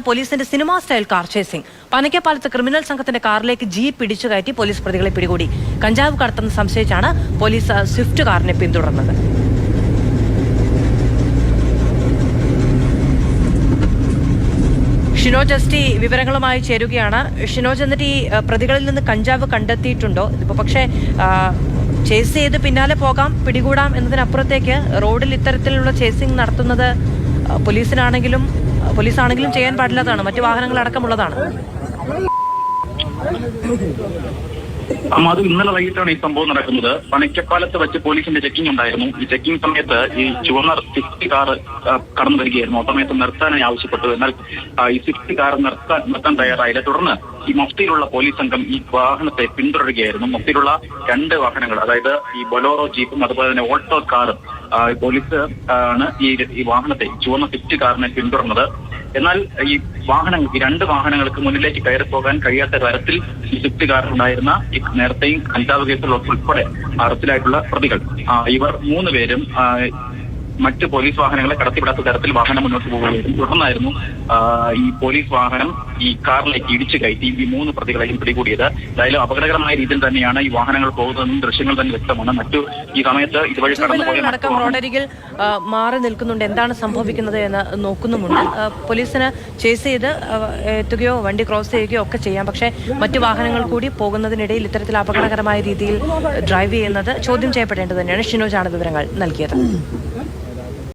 പോലീസിന്റെ cinema style car chasing. പനക്കപ്പാലത്ത് criminal സംഘത്തിന്റെ കാറിലേക്ക് ജീപ്പ് പിടിച്ചു കയറ്റി പോലീസ് പ്രതികളെ പിടികൂടി. കഞ്ചാവ് കടത്തുന്ന സംശയിച്ചാണ് പോലീസ് സ്വിഫ്റ്റ് കാറിനെ പിന്തുടർന്നത്. ഷിനോജ് എസ് ടി വിവരങ്ങളുമായി ചേരുകയാണ്. ഷിനോജ്, എന്നിട്ട് ഈ പ്രതികളിൽ നിന്ന് കഞ്ചാവ് കണ്ടെത്തിയിട്ടുണ്ടോ? ഇതിപ്പോ പക്ഷേ ചേസ് ചെയ്ത് പിന്നാലെ പോകാം, പിടികൂടാം എന്നതിനപ്പുറത്തേക്ക് റോഡിൽ ഇത്തരത്തിലുള്ള ചേസിംഗ് നടത്തുന്നത് പോലീസാണെങ്കിലും ചെയ്യാൻ പാടില്ലാത്തതാണ്. മറ്റു വാഹനങ്ങൾ അടക്കമുള്ളതാണ്. അത് ഇന്നലെ വൈകിട്ടാണ് ഈ സംഭവം നടക്കുന്നത്. പനക്കപ്പാലത്ത് വെച്ച് പോലീസിന്റെ ചെക്കിംഗ് ഉണ്ടായിരുന്നു. ഈ ചെക്കിംഗ് സമയത്ത് ഈ ചുവന്ന സ്വിഫ്റ്റ് കാർ കടന്നു വരികയായിരുന്നു. ആ സമയത്ത് നിർത്താനായി ആവശ്യപ്പെട്ടു. എന്നാൽ ഈ സ്വിഫ്റ്റ് കാർ നിർത്താൻ തയ്യാറായില്ല. തുടർന്ന് ഈ മഫ്തിയിലുള്ള പോലീസ് സംഘം ഈ വാഹനത്തെ പിന്തുടരുകയായിരുന്നു. മഫ്തിയിലുള്ള 2 വാഹനങ്ങൾ, അതായത് ഈ ബൊലോറോ ജീപ്പും അതുപോലെ തന്നെ ഓൾട്ടോ കാറും, പോലീസ് ആണ് ഈ വാഹനത്തെ, ചുവന്ന സ്വിഫ്റ്റ് കാറിനെ പിന്തുടർന്നത്. എന്നാൽ ഈ 2 വാഹനങ്ങൾക്ക് മുന്നിലേക്ക് കയറി പോകാൻ കഴിയാത്ത തരത്തിൽ ഈ സ്വിഫ്റ്റ് കാറിലുണ്ടായിരുന്ന നേരത്തെയും കഞ്ചാവ് കേസുകൾ ഉൾപ്പെടെ അറസ്റ്റിലായിട്ടുള്ള പ്രതികൾ, ഇവർ 3 പേരും മറ്റ് പോലീസ് വാഹനങ്ങളെ കടത്തിവിടാത്ത തരത്തിൽ വാഹനം മുന്നോട്ട് പോവുകയായിരുന്നു. തുടർന്നായിരുന്നു ഈ പോലീസ് വാഹനം ഈ കാറിലേക്ക് ഇടിച്ചു കയറ്റി ഈ 3 പ്രതികളെയും പിടികൂടിയത്. എന്തായാലും അപകടകരമായ രീതിയിൽ തന്നെയാണ് ഈ വാഹനങ്ങൾ പോകുന്നതെന്നും ദൃശ്യങ്ങൾ തന്നെ വ്യക്തമാണ്. ഈ സമയത്ത് ഇതുവഴി കടന്നുപോയ റോഡരികിൽ മാറി നിൽക്കുന്നുണ്ട്. എന്താണ് സംഭവിക്കുന്നത് എന്ന് നോക്കുന്നുമുണ്ട്. പോലീസിന് ചേസ് ചെയ്ത് എത്തുകയോ വണ്ടി ക്രോസ് ചെയ്യുകയോ ഒക്കെ ചെയ്യാം. പക്ഷേ മറ്റു വാഹനങ്ങൾ കൂടി പോകുന്നതിനിടയിൽ ഇത്തരത്തിൽ അപകടകരമായ രീതിയിൽ ഡ്രൈവ് ചെയ്യുന്നത് ചോദ്യം ചെയ്യപ്പെടേണ്ടത് തന്നെയാണ്. ഷിനോജാണ് വിവരങ്ങൾ നൽകിയത്.